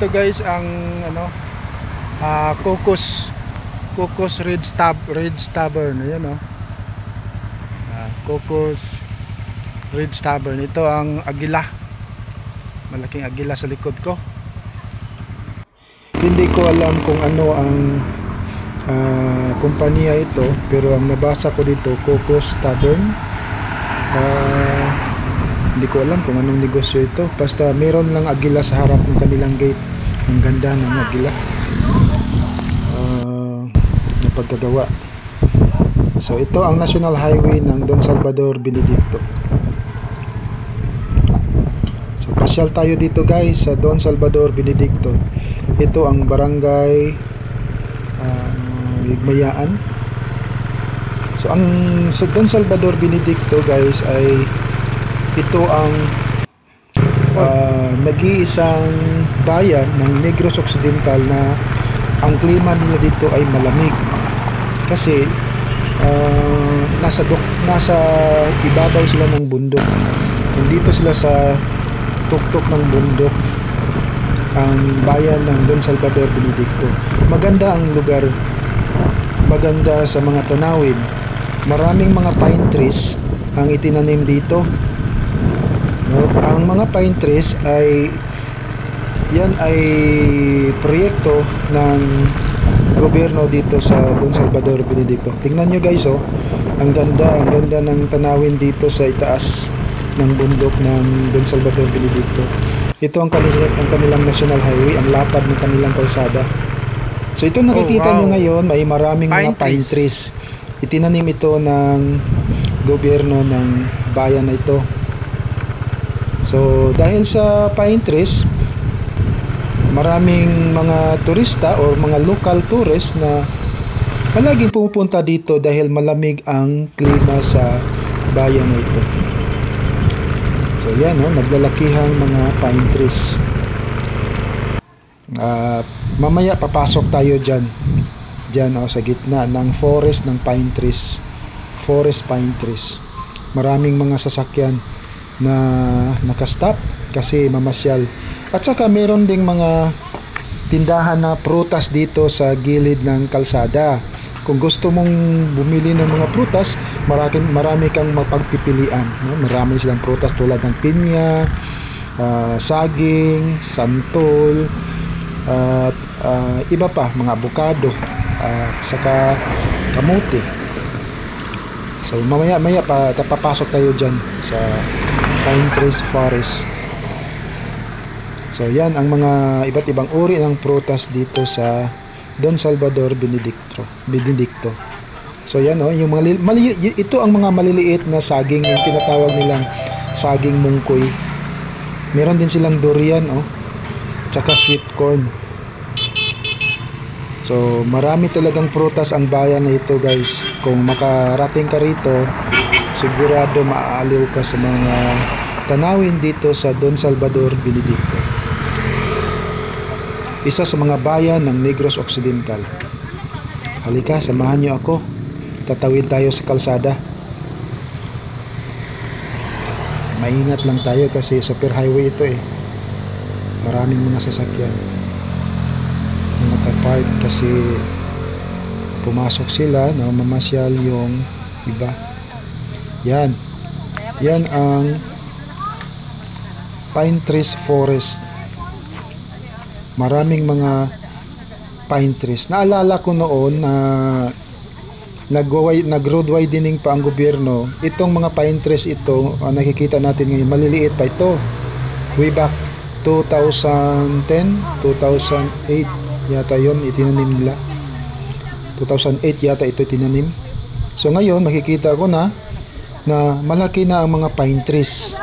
ito guys ang ano, Cocos Red Stubborn. Ayan oh. Cocos Red Stubborn. Ito ang agila. Malaking agila sa likod ko. Hindi ko alam kung ano ang kumpanya ito, pero ang nabasa ko dito, Cocos Stubborn. Hindi ko alam kung anong negosyo ito. Basta meron lang agila sa harap ng kanilang gate. Ang ganda ng agila na pagkagawa. So ito ang National Highway ng Don Salvador Benedicto. So pasyal tayo dito guys sa Don Salvador Benedicto. Ito ang barangay Higmayaan. So ang sa Don Salvador Benedicto guys ay ito ang nag-iisang bayan ng Negros Occidental na ang klima nila dito ay malamig kasi nasa ibabaw sila ng bundok. Nandito sila sa tuktok ng bundok ang bayan ng Don Salvador Benedicto. Maganda ang lugar, maganda sa mga tanawin. Maraming mga pine trees ang itinanim dito. Ang mga pine trees ay proyekto ng gobyerno dito sa Don Salvador Benedicto. Tingnan nyo guys oh, ang ganda ng tanawin dito sa itaas ng bundok ng Don Salvador Benedicto. Ito ang kanilang National Highway, ang lapad ng kanilang kalsada. So ito nakikita nyo ngayon, may maraming mga pine trees. Itinanim ito ng gobyerno ng bayan na ito. So dahil sa pine trees, maraming mga turista o mga local tourists na palaging pumupunta dito dahil malamig ang klima sa bayan na ito. So yan oh, naglalakihang mga pine trees. Mamaya papasok tayo dyan oh, sa gitna ng forest ng pine trees. Forest pine trees. Maraming mga sasakyan na nakastop kasi mamasyal. At saka meron ding mga tindahan na prutas dito sa gilid ng kalsada. Kung gusto mong bumili ng mga prutas, marami kang mapagpipilian, no? Marami silang prutas tulad ng pinya, saging, santol, at iba pa, mga abukado, at saka kamote. So mamaya pa papasok tayo dyan sa pine trees forest. So yan ang mga iba't ibang uri ng prutas dito sa Don Salvador Benedicto. So yan oh, yung mga ito ang mga maliliit na saging, yung tinatawag nilang saging mungkoy. Meron din silang durian oh, tsaka sweet corn. So marami talagang prutas ang bayan na ito guys. Kung makarating ka rito, sigurado maaaliw ka sa mga tanawin dito sa Don Salvador Benedicto. Isa sa mga bayan ng Negros Occidental. Halika, samahan niyo ako. Tatawid tayo sa kalsada. Maingat lang tayo kasi super highway ito eh. Maraming mga sasakyan na nakapark kasi pumasok sila na mamasyal yung iba. Yan ang pine trees forest. Maraming mga pine trees. Naalala ko noon na nag-road widening pa ang gobyerno. Itong mga pine trees ito, nakikita natin ngayon, maliliit pa ito. Way back 2010, 2008 yata yon itinanim nila. 2008 yata ito tinanim. So ngayon makikita ko na malaki na ang mga pine trees.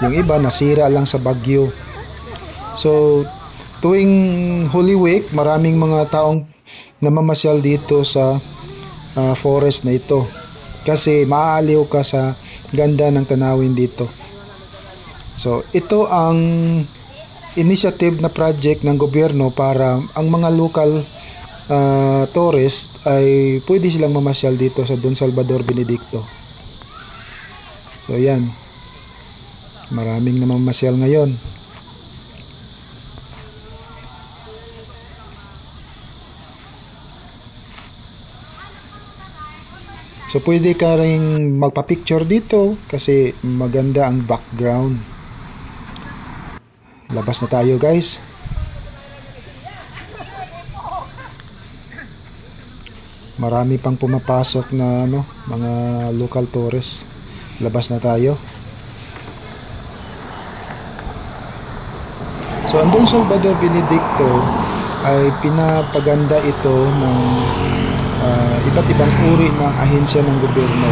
Yung iba nasira lang sa bagyo. So tuwing Holy Week, maraming mga taong namamasyal dito sa forest na ito kasi maaaliw ka sa ganda ng tanawin dito. So ito ang initiative na project ng gobyerno para ang mga local tourist ay pwede silang mamasyal dito sa Don Salvador Benedicto. So yan, maraming namamasyal ngayon. So pwede ka ring magpa-picture dito kasi maganda ang background. Labas na tayo guys. Marami pang pumapasok na mga local tourists. Labas na tayo. So ang Don Salvador Benedicto ay pinapaganda ito ng iba't ibang uri ng ahensya ng gobyerno.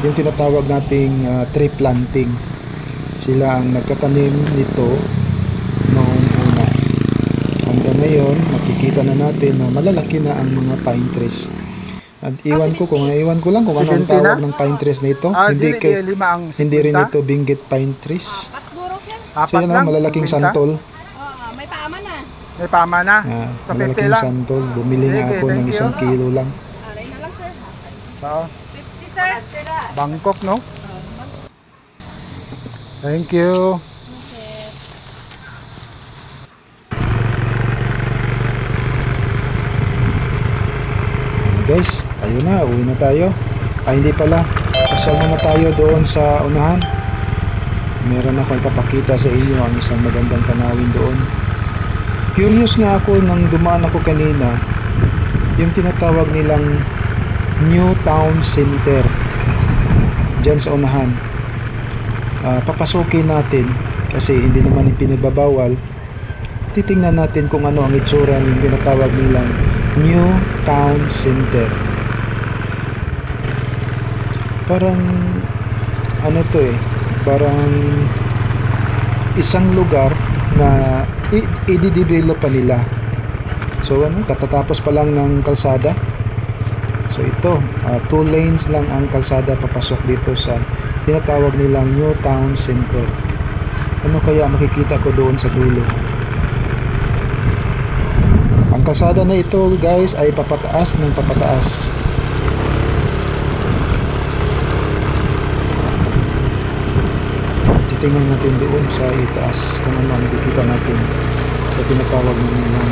Yung tinatawag nating tree planting. Sila ang nagtatanim nito noong una. Hanggang ngayon, nakikita na natin na malalaki na ang mga pine trees. At iwan ko lang kung ano ang tawag ng pine trees na ito. Hindi rin ito Benguet pine trees. So yan ang malalaking santol. May paama na. May pama na. Sa Malalaking 50 lang. santol. Bumili nga ako ng 1 kilo lang. Aray na lang, sir. So, 50, sir. Bangkok, no? Thank you. Guys, tayo na, uwi na tayo. Ay hindi pala, pasal muna tayo doon sa unahan. Meron akong ipapakita sa inyo ang isang magandang tanawin doon. Curious nga ako nang dumaan ako kanina, yung tinatawag nilang New Town Center dyan sa unahan. Papasukin natin kasi hindi naman ipinagbabawal. Titingnan natin kung ano ang itsura ng tinatawag nilang New Town Center. Parang ano to parang isang lugar na i-develop pa nila. So katatapos pa lang ng kalsada. So ito, 2 lanes lang ang kalsada papasok dito sa tinatawag nilang New Town Center. Ano kaya makikita ko doon sa dulo? Ang kalsada na ito guys ay papataas ng papataas. Titingnan natin doon sa itaas kung ano makikita natin sa tinatawag nilang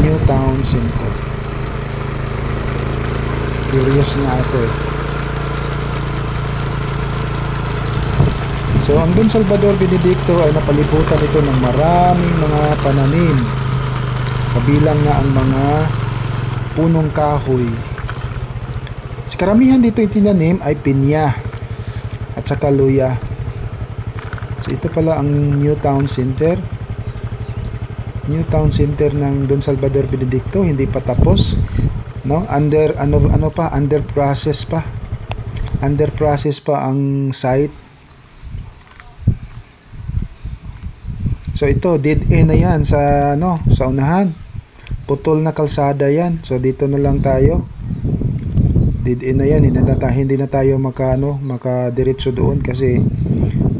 New Town Center. Curious nga ako So ang Don Salvador Benedicto ay napalibutan ito ng maraming mga pananim. Kabilang na ang mga punong kahoy. Sa karamihan dito itinanim ay pinya at saka luya. So ito pala ang New Town Center. New Town Center ng Don Salvador Benedicto, hindi pa tapos, no? Under process pa. Under process pa ang site. So ito dead end na 'yan sa sa unahan. Putol na kalsada 'yan. So dito na lang tayo. Dead end na 'yan. Hindi na tayo makadiretso doon kasi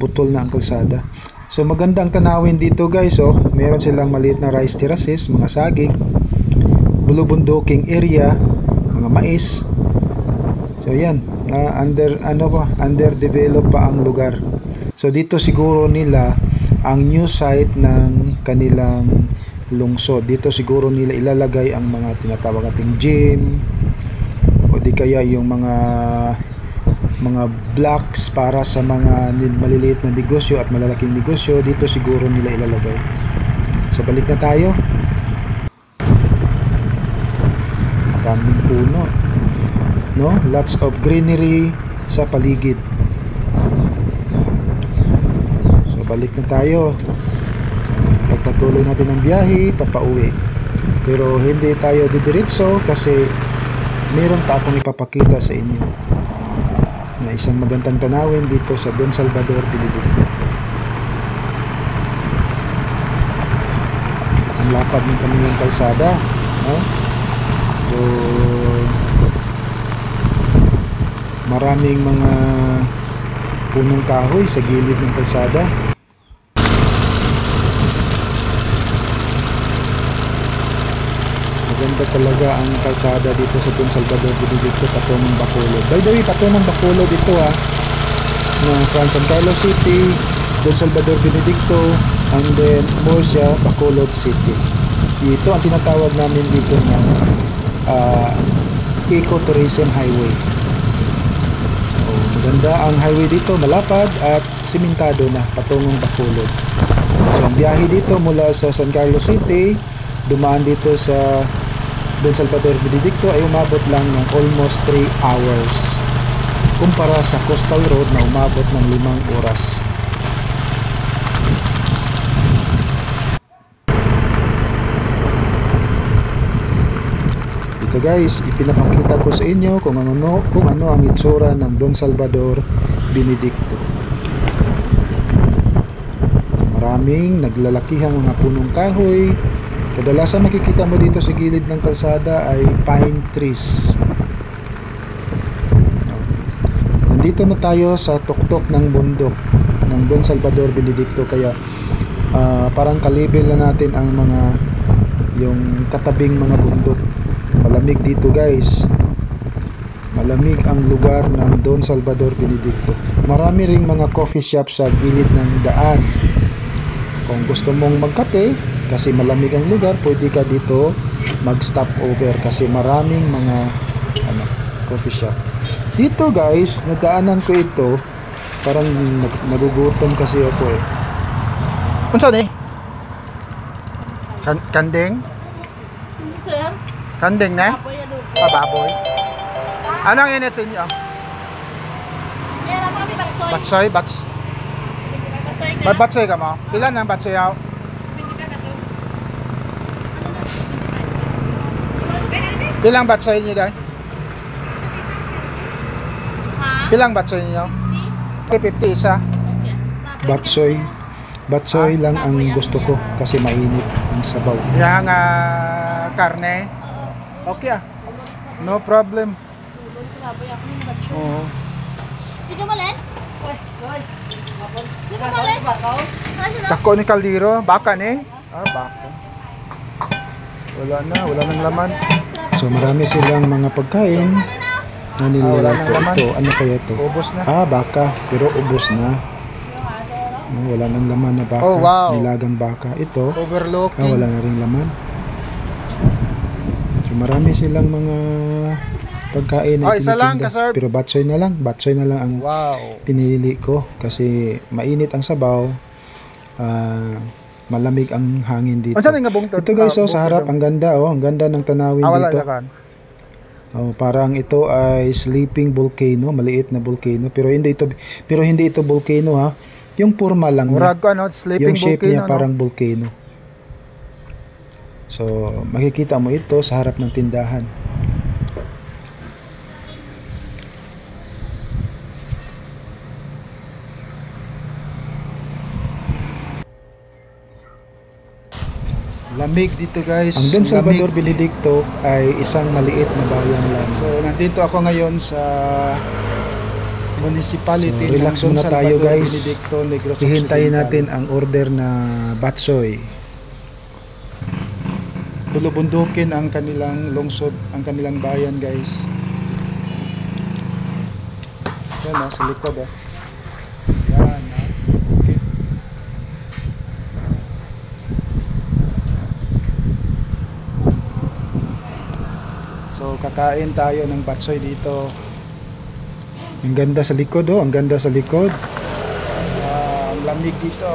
putol na ang kalsada. So maganda ang tanawin dito guys, meron silang maliit na rice terraces, mga saging, bulubunduking area, mga mais. So yan, underdeveloped pa ang lugar. So dito siguro nila ang new site ng kanilang lungsod. Dito siguro nila ilalagay ang mga tinatawag nating gym o di kaya yung mga blocks para sa mga maliliit na negosyo at malalaking negosyo. Dito siguro nila ilalagay. So balik na tayo. Daming puno, no? Lots of greenery sa paligid. So balik na tayo. Pagpatuloy natin ang biyahe papauwi. Pero hindi tayo didiretso kasi meron pa akong ipapakita sa inyo na isang magandang tanawin dito sa Don Salvador Benedicto. Ang lapad ng kanilang kalsada, no? So maraming mga punong kahoy sa gilid ng kalsada. Maganda talaga ang kalsada dito sa Don Salvador Benedicto patungong Bacolod. By the way, patungong Bacolod ito from San Carlos City, Don Salvador Benedicto, and then Murcia, Bacolod City. Ito ang tinatawag namin dito na Ecotourism Highway. Maganda ang highway dito, malapad at simentado na patungong Bacolod. So ang biyahe dito mula sa San Carlos City, dumaan dito sa Don Salvador Benedicto ay umabot lang ng almost 3 hours kumpara sa Coastal Road na umabot ng 5 oras. Ito guys, ipinapakita ko sa inyo kung ano ang itsura ng Don Salvador Benedicto. So, maraming naglalakihang mga punong kahoy. Kadalasan makikita mo dito sa gilid ng kalsada ay pine trees. Nandito na tayo sa tuktok ng bundok ng Don Salvador Benedicto, kaya parang kalibel na natin ang yung katabing mga bundok. Malamig dito guys. Malamig ang lugar ng Don Salvador Benedicto. Marami ring mga coffee shop sa gilid ng daan. Kung gusto mong magkape kasi malamig ang lugar, pwede ka dito mag-stop over kasi maraming mga coffee shop. Dito guys, nadaanan ko ito. Parang nagugutom kasi ako eh. Unsa ni? Kanding? Sir, Kanding na? apoy ano? Baboy. Anong init sa inyo? Yan ang kami batsoy. Batsoy, Batsoy ka. batsoy ka mo? Ilan ang batsoy yaw? Ilang batsoy niyo dahil? Ha? Ilang batsoy niyo? 50 isa. Batsoy lang ang gusto ko kasi mainit ang sabaw. Yang karne. Okay ah. No problem. Oo. Di ka malen? Di ka malen? Tako ni kaldero, baka ni. Baka. Wala nang laman. So marami silang mga pagkain na Wala niluluto. nang laman. Ito, ano kaya ito? Ubos na. Baka, pero ubos na. No, wala nang laman na baka. Oh, wow. Nilagang baka. Ito, Overlooking. wala na rin laman. So marami silang mga pagkain na Isa lang, tinitinda. ka-serve. Pero batsoy na lang ang Wow. pinili ko kasi mainit ang sabaw. Malamig ang hangin dito. Unsa nga bungtod? Ito guys, sa harap ang ganda ang ganda ng tanawin Wala dito. yakan. Parang ito ay sleeping volcano, maliit na volcano, pero hindi ito volcano ha. Yung forma lang niya. Murag ko sleeping Yung shape volcano. niya parang volcano. So, makikita mo ito sa harap ng tindahan. Lamig dito guys. Ang Don Salvador Benedicto ay isang maliit na bayan lang. So, nandito ako ngayon sa municipality So, relax ng Don muna tayo, Salvador guys. Benedicto, Negros Hihintayin Occidental. natin ang order na batsoy. Bulubundukin ang kanilang lungsod, ang kanilang bayan guys. Yan sa likod Yan Okay. So kakain tayo ng batsoy dito. Ang ganda sa likod ang ganda sa likod. Ang lamig dito.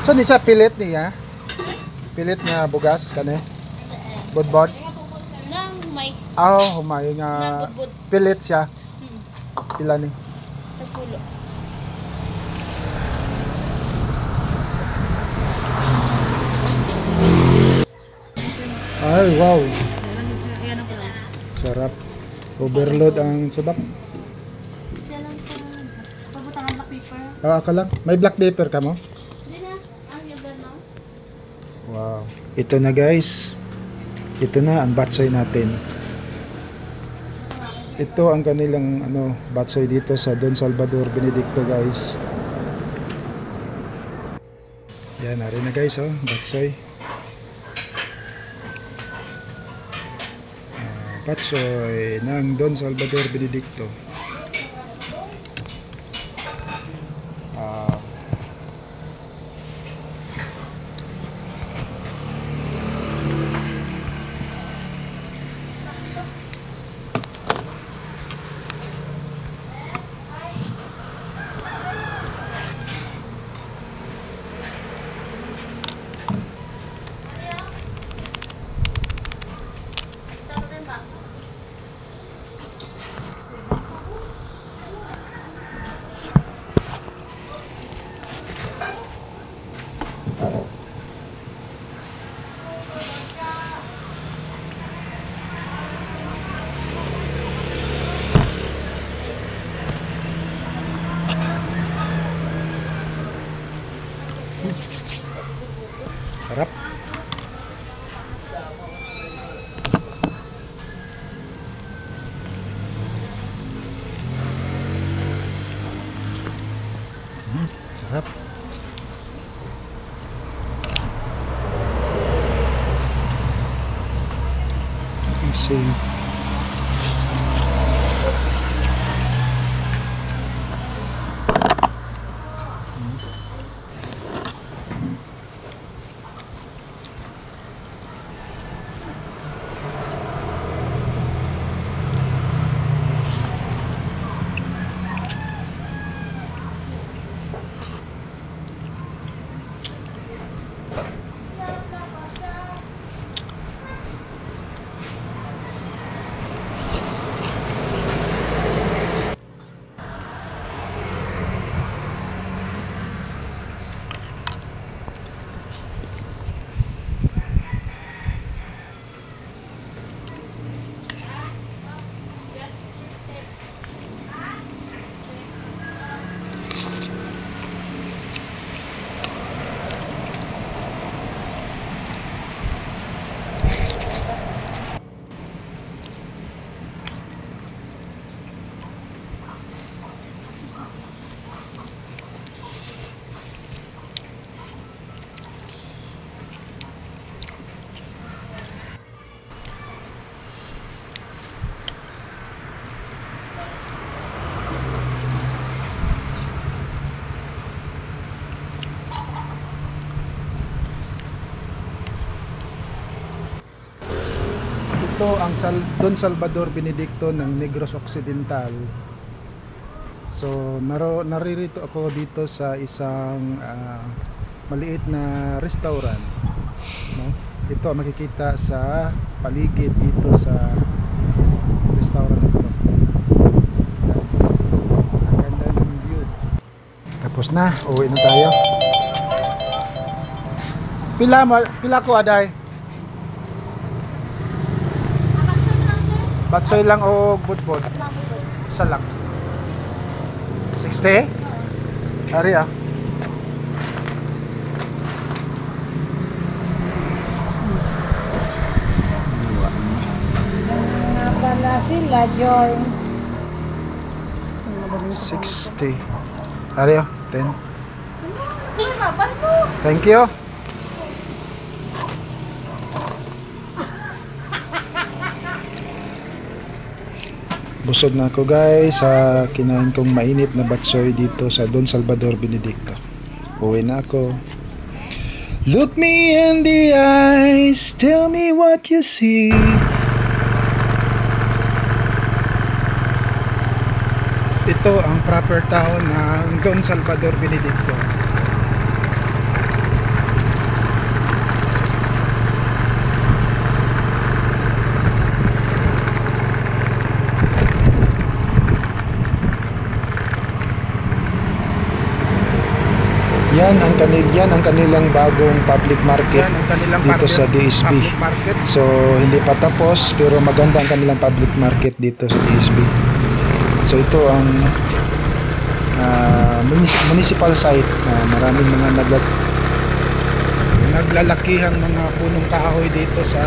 So di sa pilit niya? Pilit nga bugas kani? Budbod? Nang may Humayo nga budbud. pilit siya. Pila ni? Tagpulo. Ay, wow. Yan ang pala. Sarap. Overload ang subak. Siya lang pa. Pabutangan black paper. Ka lang. May black pepper ka mo? Hindi na. Ang yaban mo. Wow. Ito na guys. Ito na ang batsoy natin. Ito ang kanilang batsoy dito sa Don Salvador Benedicto guys. Yan, narin na guys batsoy. Batsoy ng Don Salvador Benedicto. Sarap. Sarap. Kasi ito ang Don Salvador Benedicto ng Negros Occidental. So naririto ako dito sa isang maliit na restaurant, no? Ito makikita sa paligid dito sa restaurant ito. Ang ganda ng view. Tapos na, uwi na tayo. Pila ko aday? Batsoy lang o budbod? Isa lang. 60? Ari ah. Napala sila, Joy. 60. Ari ah, 10. Thank you. Busog na ako guys sa kinain kong mainit na batsoy dito sa Don Salvador Benedicto. Uwi na ako. Look me in the eyes, tell me what you see. Ito ang proper town ng Don Salvador Benedicto. Yan ang kanilang bagong public market dito sa DSB. So hindi pa tapos pero maganda ang kanilang public market dito sa DSB. So ito ang municipal site. Maraming mga naglalakihang mga punong kahoy dito sa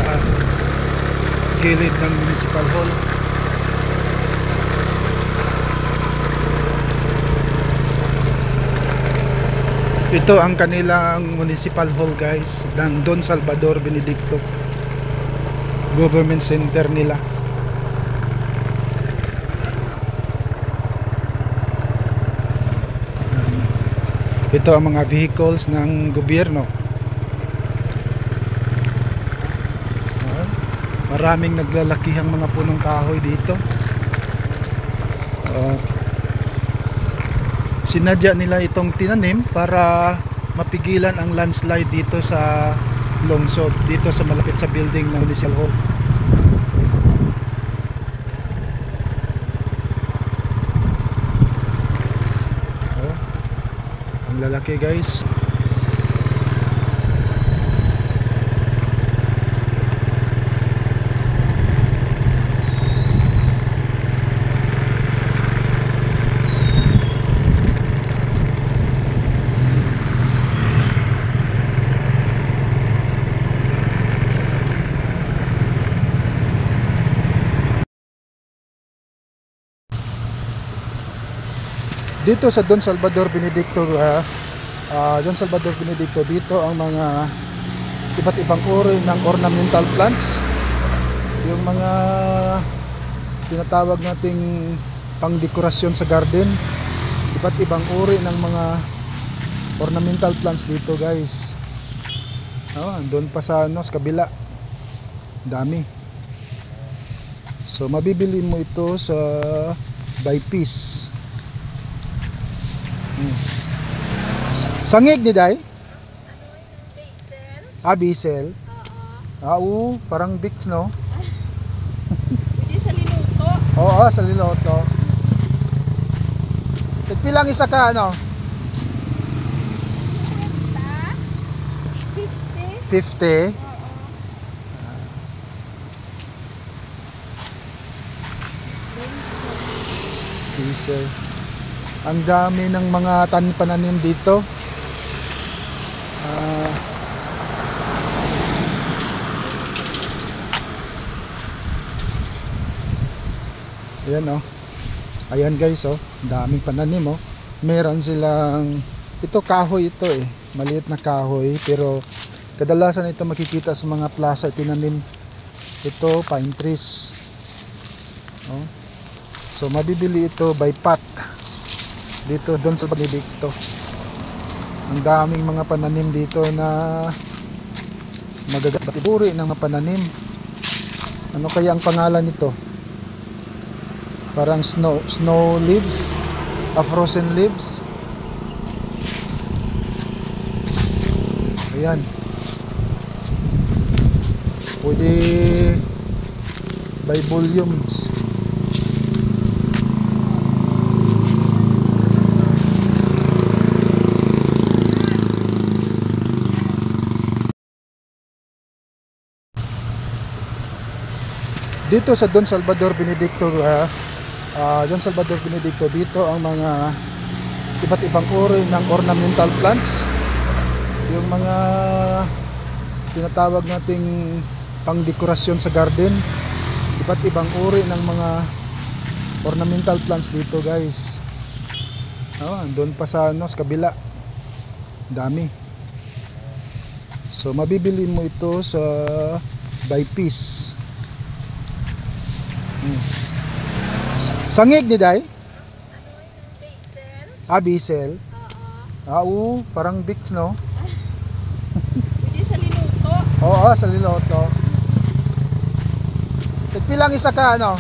gilid ng municipal hall. Ito ang kanilang municipal hall guys ng Don Salvador Benedicto. Government center nila. Ito ang mga vehicles ng gobyerno. Maraming naglalakihang mga punong kahoy dito. Sinadya nila itong tinanim para mapigilan ang landslide dito sa lungsod, dito sa malapit sa building ng municipal hall. Ang lalaki guys. Dito sa Don Salvador Benedicto, Don Salvador Benedicto, dito ang mga iba't ibang uri ng ornamental plants. Yung mga tinatawag nating pangdekorasyon sa garden. Iba't ibang uri ng mga ornamental plants dito, guys. Doon pa sa sa kabila. Dami. So mabibili mo ito sa by piece. Sangig ni Day? Basil. Basil. Oo. Parang Vicks, no? Pwede sa linuto. Oo, sa liloto. Pilang isa ka, ano? 50. 50. Oo. Diesel. Ang dami ng mga pananim dito. Ayan, ayan, guys, daming pananim, meron silang, ito kahoy ito, maliit na kahoy, pero kadalasan ito makikita sa mga plaza tinanim. Ito pine trees. So mabibili ito by pot dito doon sa Benedicto. Ang daming mga pananim dito na magagandang ng mga pananim. Ano kaya ang pangalan nito? Parang snow leaves, frozen leaves. Ayan. Pwede by volumes. Dito sa Don Salvador Benedicto, Don Salvador Benedicto, dito ang mga iba't ibang uri ng ornamental plants. Yung mga tinatawag nating pangdekorasyon sa garden. Iba't ibang uri ng mga ornamental plants dito, guys. Doon pa sa sa kabila. Dami. So mabibili mo ito sa by piece. Sangig ni Day? Basil. Basil. Oo. Parang Vicks, no? Pwede sa linuto. Oo, sa liloto. Pilang isa ka, ano?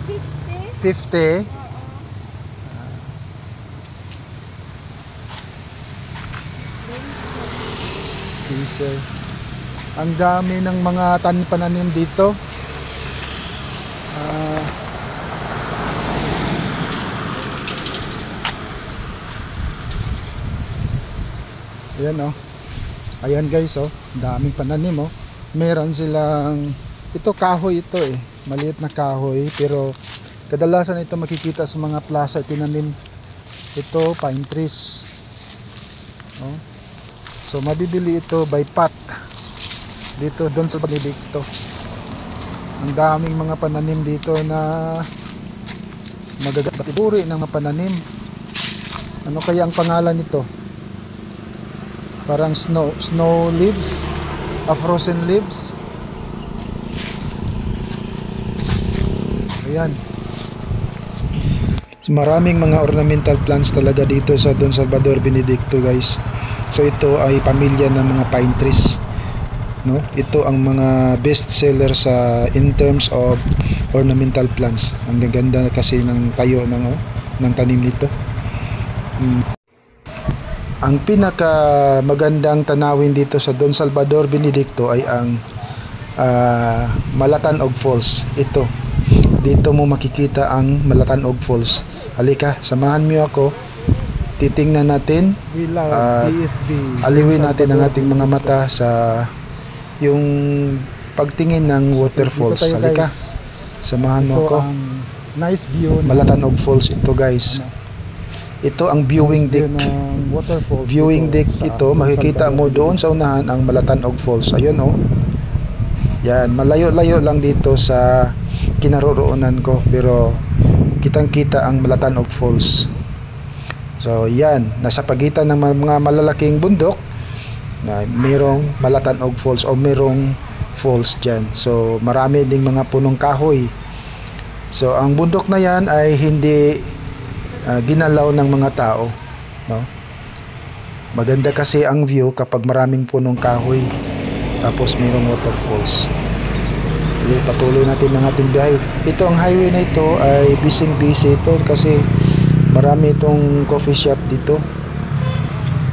50. 50. Oo. Diesel. Ang dami ng mga pananim dito. Ayan, ayan, guys, daming pananim, meron silang, ito kahoy ito, maliit na kahoy, pero kadalasan ito makikita sa mga plaza tinanim. Ito pine trees. So mabibili ito by pot dito doon sa Benedicto. Ang daming mga pananim dito na magagandang uri ng mga pananim. Ano kaya ang pangalan nito? Parang snow leaves, frozen leaves. Ayan. Maraming mga ornamental plants talaga dito sa Don Salvador Benedicto, guys. So ito ay pamilya ng mga pine trees, no? Ito ang mga best seller sa in terms of ornamental plants. Ang gaganda kasi ng tayo ng tanim nito. Ang pinaka magandang tanawin dito sa Don Salvador Benedicto ay ang Malatanog Falls. Ito, dito mo makikita ang Malatanog Falls. Halika, samahan mo ako. Titingnan natin, aliwin natin ang ating mga mata sa yung pagtingin ng waterfalls. Halika, samahan mo ako. Nice view. Malatanog Falls ito, guys. Ito ang viewing deck. Viewing deck ito, makikita mo doon sa unahan ang Malatanog Falls. Ayun, Yan, malayo-layo lang dito sa kinaroroonan ko, pero kitang-kita ang Malatanog Falls. So yan, nasa pagitan ng mga malalaking bundok na merong Malatanog Falls o merong falls dyan. So marami ding mga punong kahoy. So ang bundok na yan ay hindi ginalaw ng mga tao, no? Maganda kasi ang view kapag maraming punong kahoy tapos mayroong waterfalls. Patuloy natin ang ating biyahe. Ito, ang highway na ito ay busy ito kasi marami itong coffee shop dito,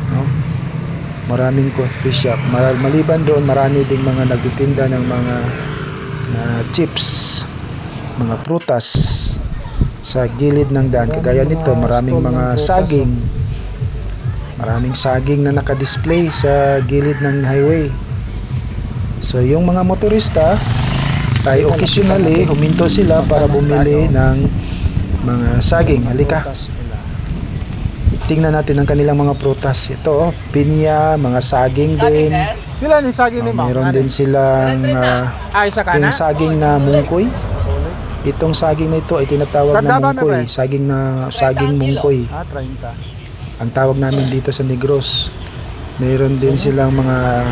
no? Maraming coffee shop. Maliban doon, marami ding mga nagtitinda ng mga chips, mga prutas sa gilid ng daan. Kagaya nito, maraming mga saging. Maraming saging na nakadisplay sa gilid ng highway. So yung mga motorista ay occasionally huminto sila para bumili ng mga saging. Halika, tingnan natin ang kanilang mga prutas. Ito, pinya, mga saging din. Ilan yung saging ni Ma'am? Meron din silang Isa ka yung na? saging na mungkoy. Itong saging na ito ay tinatawag na Kardaba, mungkoy. may Saging mungkoy. 30. Ang tawag namin dito sa Negros. Meron din silang mga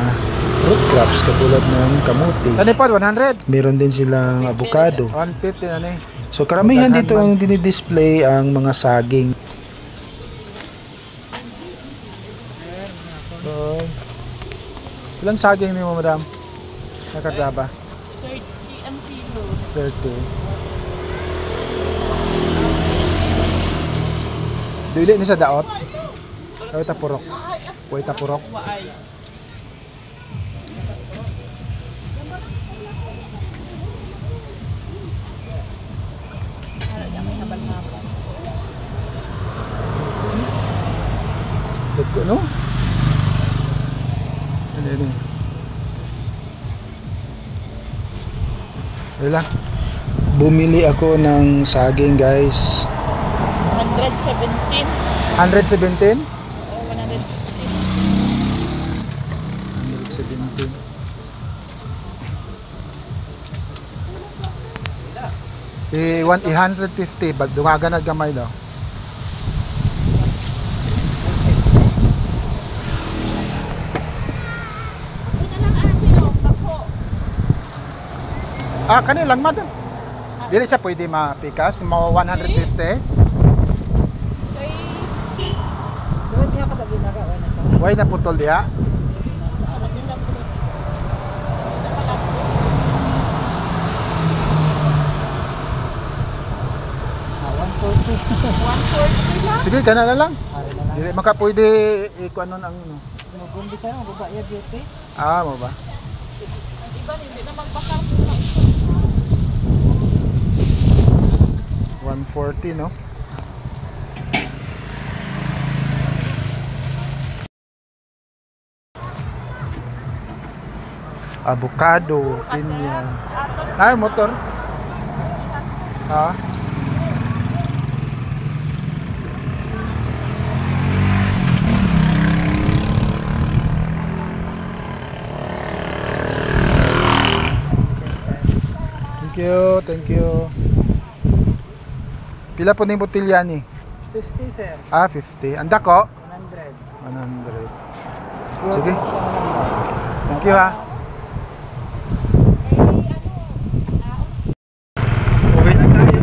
root crops katulad ng kamuti. Ano po, 100? Meron din silang avocado. 150 na ni. So karamihan dito ang dinidisplay ang mga saging. So, ilang saging ni mo, madam? Nakardaba? 30 ang kilo. 30. Dili ni sa daot? Kawit tapurok. Kuwait tapurok. Waay. Dagko, no? Ano. Wala. Bumili ako ng saging, guys. 117. 117? O 115. 117. I-150 bag dungagan at gamay daw. Kanilang madam. Dili siya pwede mapikas, mga 150. Why na putol diha? Sige, kana na lang. Dili maka pwede ikuan nun ang ano. Mo ba? Iba hindi na magpakar. 140, no? Avocado, pinya. Ay, motor. Ha? Thank you. Pila po na yung botilya ni? 50 sir. 50. Ang dako? 100. 100. Sige. Thank you ha. Okay na tayo.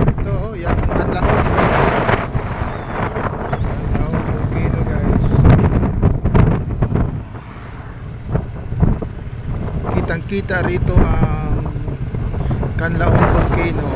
Ito, yan ang kanlang. Volcano, guys. Kitang-kita rito ang Canlaon Volcano.